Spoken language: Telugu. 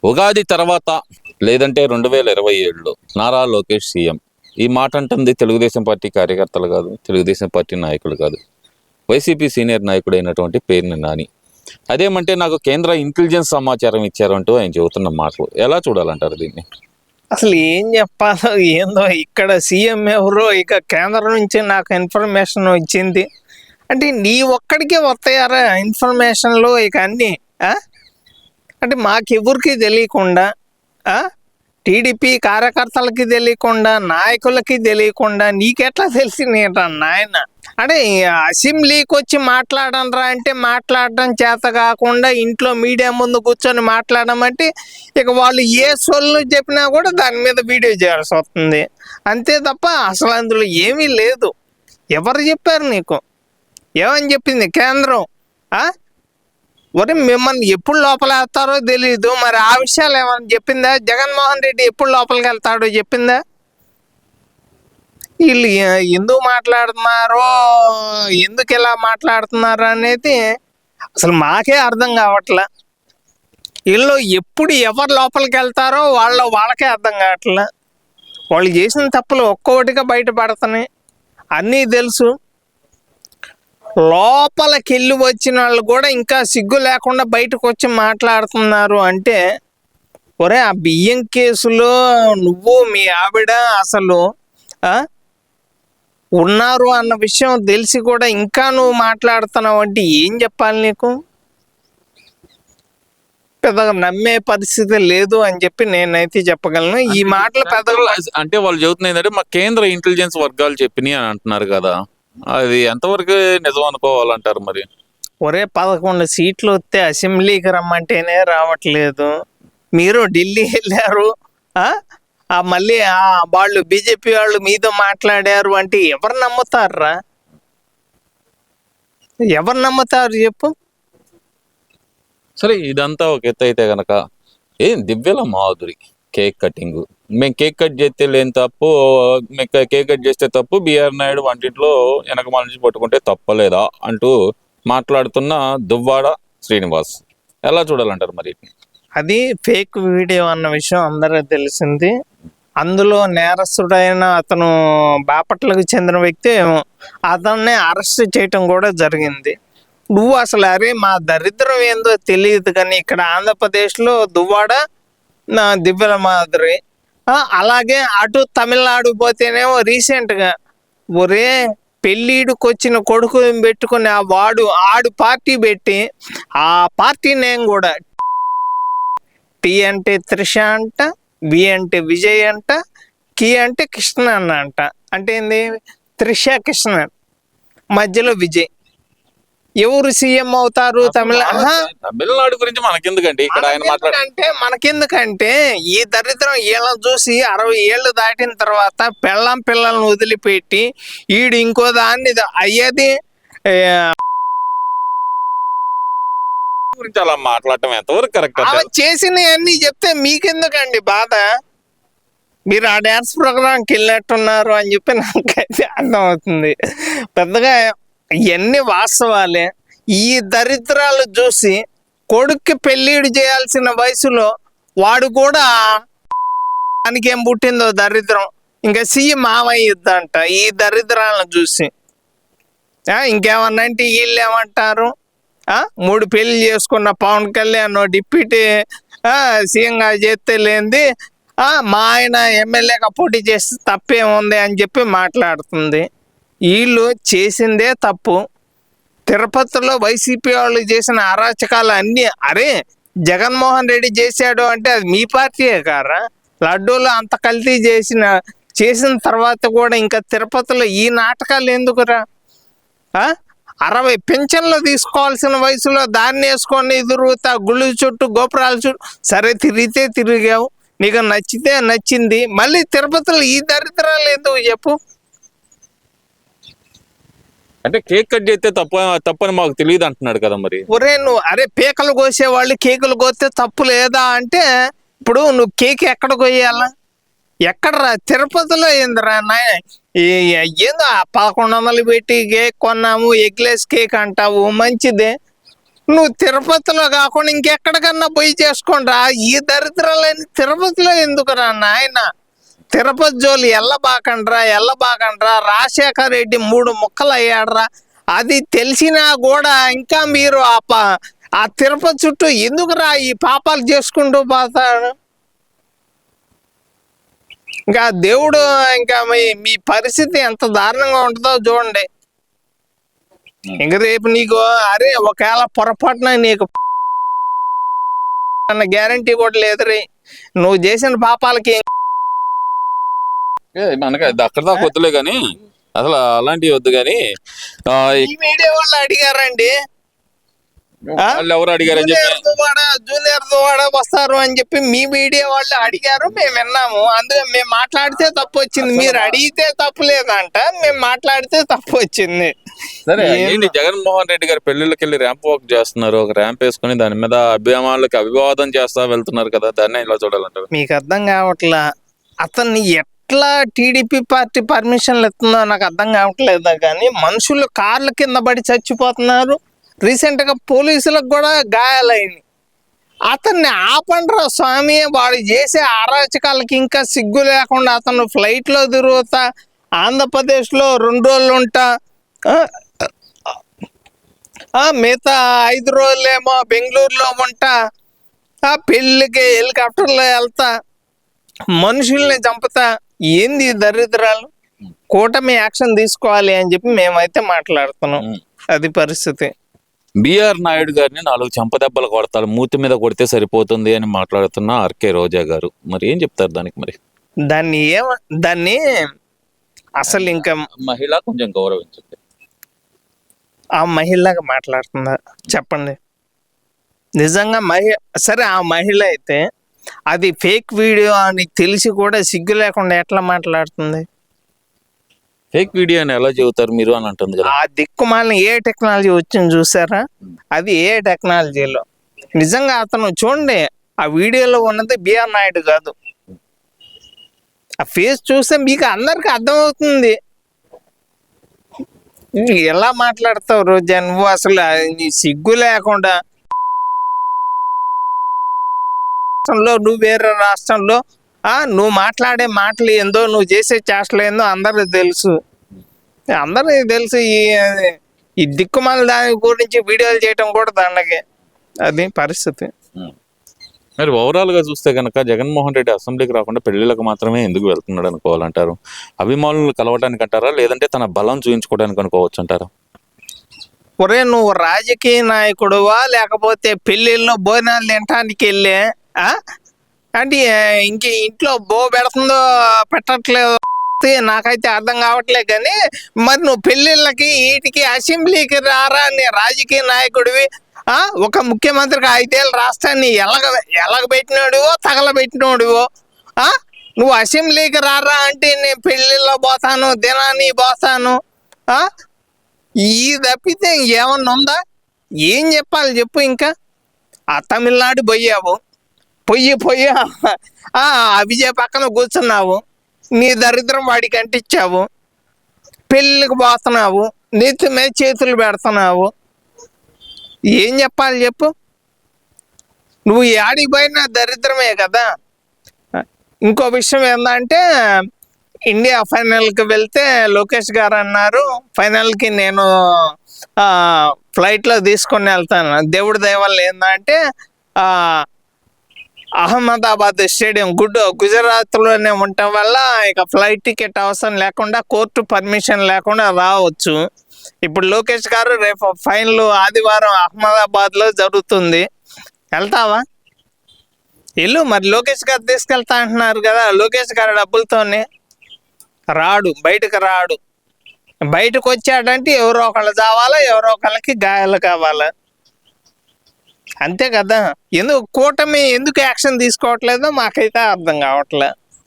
ఉగాది తర్వాత లేదంటే 2027లో నారా లోకేష్ సీఎం. ఈ మాట అంటుంది తెలుగుదేశం పార్టీ కార్యకర్తలు కాదు, తెలుగుదేశం పార్టీ నాయకులు కాదు, వైసీపీ సీనియర్ నాయకుడైనటువంటి పేర్ని నాని. అదేమంటే నాకు కేంద్ర ఇంటెలిజెన్స్ సమాచారం ఇచ్చారంటూ ఆయన చెబుతున్న మాటలు ఎలా చూడాలంటారు దీన్ని? అసలు ఏం చెప్పాలో ఏందో, ఇక్కడ సీఎం ఎవరో, ఇక కేంద్రం నుంచి నాకు ఇన్ఫర్మేషన్ వచ్చింది అంటే నీ ఒక్కడికే వస్తాయారా ఇన్ఫర్మేషన్లు ఇక అన్నీ? అంటే మాకెవరికి తెలియకుండా, టీడీపీ కార్యకర్తలకి తెలియకుండా, నాయకులకి తెలియకుండా నీకెట్లా తెలిసిందేంట నాయన? అంటే అసెంబ్లీకి వచ్చి మాట్లాడనరా అంటే మాట్లాడడం చేత కాకుండా ఇంట్లో మీడియా ముందు కూర్చొని మాట్లాడమంటే ఇక వాళ్ళు ఏ సొల్లు చెప్పినా కూడా దాని మీద వీడియో చేయాల్సి వస్తుంది అంతే తప్ప అసలు అందులో ఏమీ లేదు. ఎవరు చెప్పారు నీకు? ఏమని చెప్పింది కేంద్రం? ఒరే మిమ్మల్ని ఎప్పుడు లోపలేస్తారో తెలీదు, మరి ఆ విషయాలు ఏమన్నా చెప్పిందా? జగన్మోహన్ రెడ్డి ఎప్పుడు లోపలికి వెళ్తాడో చెప్పిందా? వీళ్ళు ఎందుకు మాట్లాడుతున్నారో, ఎందుకు ఇలా మాట్లాడుతున్నారు అనేది అసలు మాకే అర్థం కావట్లే. వీళ్ళు ఎప్పుడు ఎవరు లోపలికి వెళ్తారో వాళ్ళకే అర్థం కావట్లే. వాళ్ళు చేసిన తప్పులు ఒక్కొక్కటిగా బయటపడుతున్నాయి, అన్నీ తెలుసు. లోపలికి వెళ్ళి వచ్చిన వాళ్ళు కూడా ఇంకా సిగ్గు లేకుండా బయటకు వచ్చి మాట్లాడుతున్నారు అంటే, ఒరే ఆ బియ్యం కేసులో నువ్వు మీ ఆవిడ అసలు ఉన్నారు అన్న విషయం తెలిసి కూడా ఇంకా నువ్వు మాట్లాడుతున్నావు అంటే ఏం చెప్పాలి నీకు? పెద్దగా నమ్మే పరిస్థితి లేదు అని చెప్పి నేనైతే చెప్పగలను. ఈ మాటలు పెద్దగా అంటే వాళ్ళు చెబుతున్నా ఏంటంటే మా కేంద్ర ఇంటెలిజెన్స్ వర్గాలు చెప్పినాయి అని అంటున్నారు కదా, అది ఎంతవరకు నిజం అనుకోవాలంటారు మరి? ఒరే 11 సీట్లు వస్తే అసెంబ్లీకి రమ్మంటేనే రావట్లేదు. మీరు ఢిల్లీ వెళ్ళారు, మళ్ళీ వాళ్ళు బీజేపీ వాళ్ళు మీతో మాట్లాడారు అంటే ఎవరు నమ్ముతారా? ఎవరు నమ్ముతారు చెప్పు? సరే ఇదంతా ఒక ఎత్తు అయితే గనక దివ్యల మాధురి కేక్ కటింగ్, మేము కేక్ కట్ చేస్తే లేని తప్పు, కేక్ కట్ చేస్తే తప్పు, బిఆర్ నాయుడు వంటింట్లో వెనకమాల నుంచి పట్టుకుంటే తప్పలేదా అంటూ మాట్లాడుతున్న దువ్వాడ శ్రీనివాస్ ఎలా చూడాలంటారు మరి? అది ఫేక్ వీడియో అన్న విషయం అందరూ తెలిసింది. అందులో నేరస్తుడైన అతను బాపట్లకు చెందిన వ్యక్తి అతన్ని అరెస్ట్ చేయటం కూడా జరిగింది. నువ్వు అసలు అరే మా దరిద్రం ఏందో తెలియదు కానీ ఇక్కడ ఆంధ్రప్రదేశ్లో దువ్వాడ దివ్యల మాధురి, అలాగే అటు తమిళనాడు పోతేనేమో రీసెంట్గా ఒరే పెళ్ళిడికి వచ్చిన కొడుకు పెట్టుకుని ఆడు పార్టీ పెట్టి ఆ పార్టీ నేమ్ కూడా టీ అంటే త్రిష అంట, వి అంటే విజయ్ అంట, కి అంటే కృష్ణ అన్న అంట. అంటే ఏంది? త్రిష కృష్ణ మధ్యలో విజయ్. ఎవరు సీఎం అవుతారు? తమిళనాడు గురించి మనకెందుకంటే ఇక్కడ అంటే మనకెందుకంటే ఈ దరిద్రం వీళ్ళని చూసి 60 ఏళ్ళు దాటిన తర్వాత పిల్లలను వదిలిపెట్టి ఈడు ఇంకో దాన్ని అయ్యేది గురించి అలా మాట్లాడటం ఎంతవరకు కరెక్ట్? చేసినవన్నీ చెప్తే మీకెందుకండి బాధ? మీరు ఆ డ్యాన్స్ ప్రోగ్రాంకి వెళ్ళినట్టున్నారు అని చెప్పి నాకైతే అర్థమవుతుంది. పెద్దగా ఇవన్నీ వాస్తవాలే. ఈ దరిద్రాలు చూసి కొడుక్కి పెళ్ళిడు చేయాల్సిన వయసులో వాడు కూడా దానికేం పుట్టిందో దరిద్రం ఇంకా సీఎం మామయ్యద్దంట. ఈ దరిద్రాలను చూసి ఇంకేమన్నా అంటే వీళ్ళు ఏమంటారు? 3 పెళ్లి చేసుకున్న పవన్ కళ్యాణ్ డిప్యూటీ సీఎంగా చేస్తే లేనిది మా ఆయన ఎమ్మెల్యేగా పోటీ చేస్తే తప్పేముంది అని చెప్పి మాట్లాడుతుంది. వీళ్ళు చేసిందే తప్పు. తిరుపతిలో వైసీపీ వాళ్ళు చేసిన అరాచకాలు అన్నీ అరే జగన్మోహన్ రెడ్డి చేశాడు అంటే అది మీ పార్టీయే కారా? లడ్డూలు అంత కల్తీ చేసిన తర్వాత కూడా ఇంకా తిరుపతిలో ఈ నాటకాలు ఎందుకురా? 60 పింఛన్లు తీసుకోవాల్సిన వయసులో దాన్ని వేసుకొని ఎదురుగుతా గుళ్ళు చుట్టూ గోపురాల చుట్టూ. సరే తిరిగితే తిరిగావు, నీకు నచ్చితే నచ్చింది, మళ్ళీ తిరుపతిలో ఈ దరిద్రాలు ఎందుకు చెప్పు? అంటే కేక్ కట్ చేస్తే తప్పని మాకు తెలియదు అంటున్నాడు కదా మరి. ఒరే నువ్వు అరే పేకలు కోసేవాళ్ళు కేకులు కోస్తే తప్పు లేదా అంటే ఇప్పుడు నువ్వు కేక్ ఎక్కడ కొయ్యాలా? ఎక్కడరా? తిరుపతిలో ఏందిరా ఏందో 1100 పెట్టి కేక్ కొన్నాము, ఎగ్లెస్ కేక్ అంటావు మంచిదే. నువ్వు తిరుపతిలో కాకుండా ఇంకెక్కడికన్నా పోయి చేసుకోండిరా. ఈ దరిద్రాలని తిరుపతిలో ఎందుకురా నాయన? తిరుపతి జోలి ఎల్లబాకండ్రా. రాజశేఖర్ రెడ్డి 3 ముక్కలు అయ్యాడ్రా. అది తెలిసినా కూడా ఇంకా మీరు ఆ తిరుపతి చుట్టూ ఎందుకురా ఈ పాపాలు చేసుకుంటూ పోతాడు? ఇంకా దేవుడు ఇంకా మీ పరిస్థితి ఎంత దారుణంగా ఉంటుందో చూడండి. ఇంక రేపు నీకు అరే ఒకవేళ పొరపాటున నీకు అన్న గ్యారంటీ కూడా లేదు రే. నువ్వు చేసిన పాపాలకి మనకి అక్కడ దాకా వద్దులే కానీ అసలు అలాంటివి వద్దు కానీ ఈ మీడియా వాళ్ళు అడిగారండి, వాళ్ళు ఎవరు అడిగారని చెప్పి జూనియర్ దువాడ వస్తారు అని చెప్పి మీ మీడియా వాళ్ళు అడిగారు, మేము విన్నాము. అందుకే మేము మాట్లాడితే తప్పు వచ్చింది, మీరు అడిగితే తప్పు లేదంట, మేము మాట్లాడితే తప్పు వచ్చింది. సరే ఏంటి జగన్మోహన్ రెడ్డి గారు పెళ్లిళ్ళకి వెళ్ళి ర్యాంప్ వాక్ చేస్తున్నారు, ఒక ర్యాంప్ వేసుకుని దాని మీద అభిమానులకు అభివాదం చేస్తా వెళ్తున్నారు కదా, దాన్ని ఇలా చూడాలంటారు? మీకు అర్థం కావట్లా అతన్ని ఎట్లా టీడీపీ పార్టీ పర్మిషన్లు ఇస్తుందో నాకు అర్థం కావట్లేదు. కానీ మనుషులు కార్ల కింద పడి చచ్చిపోతున్నారు. రీసెంట్ గా పోలీసులకు కూడా గాయాలైంది. అతన్ని ఆపండ్రా స్వామి, వాడు చేసే అరాచకాలకి ఇంకా సిగ్గు లేకుండా అతను ఫ్లైట్ లో తిరుగుతా ఆంధ్రప్రదేశ్ లో 2 రోజులు ఉంటా, మిగతా 5 రోజులేమో బెంగళూరులో ఉంటా, పెళ్ళికి హెలికాప్టర్లో వెళ్తా, మనుషుల్ని చంపుతా. ఏంది దరిద్రాలు? కూటమి యాక్షన్ తీసుకోవాలి అని చెప్పి మేమైతే మాట్లాడుతున్నాం. అది పరిస్థితి. బిఆర్ నాయుడు గారిని 4 చెంపదెబ్బలు కొడతారు, మూతి మీద కొడితే సరిపోతుంది అని మాట్లాడుతున్న ఆర్కే రోజా గారు, మరి ఏం చెప్తారు దానికి? మరి దాన్ని అసలు ఇంకా మహిళ కొంచెం గౌరవించండి. ఆ మహిళగా మాట్లాడుతుందా చెప్పండి? నిజంగా సరే ఆ మహిళ అయితే అది ఫేక్ వీడియో అని తెలిసి కూడా సిగ్గు లేకుండా ఎట్లా మాట్లాడుతుంది? ఫేక్ వీడియో అని ఎలా చెబుతారు మీరు అని అంటుంది కదా. ఆ దిక్కుమాలిన ఏ టెక్నాలజీ వచ్చింది చూసారా? అది ఏ టెక్నాలజీలో నిజంగా అతను చూడండి, ఆ వీడియోలో ఉన్నది బిఆర్ నాయుడు కాదు. ఆ ఫేస్ చూస్తే మీకు అందరికి అర్థమవుతుంది. ఎలా మాట్లాడతావు రోజా నువ్వు? అసలు నీ సిగ్గు లేకుండా నువ్వు వేరే రాష్ట్రంలో నువ్వు మాట్లాడే మాటలు ఏందో, నువ్వు చేసే చేష్టలు ఏందో అందరికి తెలుసు. ఈ దిక్కుమాల దాని గురించి వీడియోలు చేయటం కూడా దండగే. అది పరిస్థితి. మరి ఓవరాల్ గా చూస్తే కనుక జగన్మోహన్ రెడ్డి అసెంబ్లీకి రాకుండా పెళ్లిళ్ళకు మాత్రమే ఎందుకు వెళ్తున్నాడు అనుకోవాలంటారు? అభిమానులు కలవటానికి అంటారా, లేదంటే తన బలం చూపించుకోవడానికి అనుకోవచ్చు అంటారా? ఒరే నువ్వు రాజకీయ నాయకుడువా లేకపోతే పెళ్లిళ్ళలో భోజనాలు తినటానికి వెళ్ళే అంటే ఇంట్లో పెడుతుందో పెట్టట్లేదు నాకైతే అర్థం కావట్లేదు. కానీ మరి నువ్వు పెళ్లిళ్ళకి వీటికి అసెంబ్లీకి రారా? నీ రాజకీయ నాయకుడివి, ఒక ముఖ్యమంత్రికి 5 ఏళ్ళ రాష్ట్రాన్ని ఎలగబెట్టినోడివో తగలబెట్టినోడివో, నువ్వు అసెంబ్లీకి రారా అంటే నేను పెళ్లిళ్ళలో పోతాను, దినాన్ని పోతాను. ఈ తప్పితే ఏమన్నా ఉందా? ఏం చెప్పాలి చెప్పు? ఇంకా తమిళనాడు పోయావు, పొయ్యి విజయ్ పక్కన కూర్చున్నావు, నీ దరిద్రం వాడికి అంటించావు, పెళ్ళికి పోతున్నావు, నెత్తి మీద చేతులు పెడుతున్నావు. ఏం చెప్పాలి చెప్పు? నువ్వు ఆడికి పోయినా దరిద్రమే కదా. ఇంకో విషయం ఏంటంటే ఇండియా ఫైనల్కి వెళ్తే లోకేష్ గారు అన్నారు, ఫైనల్కి నేను ఫ్లైట్లో తీసుకొని వెళ్తాను. దేవుడి దయ వల్ల ఏంటంటే అహ్మదాబాద్ స్టేడియం గుజరాత్లోనే ఉండటం వల్ల ఇక ఫ్లైట్ టికెట్ అవసరం లేకుండా, కోర్టు పర్మిషన్ లేకుండా రావచ్చు. ఇప్పుడు లోకేష్ గారు రేపు ఫైనల్ ఆదివారం అహ్మదాబాద్లో జరుగుతుంది, వెళ్తావా? వెళ్ళు. మరి లోకేష్ గారు తీసుకెళ్తా అంటున్నారు కదా, లోకేష్ గారు డబ్బులతోనే రాడు, బయటకు రాడు. బయటకు వచ్చాడంటే ఎవరో ఒకళ్ళు చావాలా, ఎవరో ఒకళ్ళకి గాయాలు కావాలా, అంతే కదా. కూటమి ఎందుకు యాక్షన్ తీసుకోవట్లేదో మాకైతే అర్థం కావట్లే.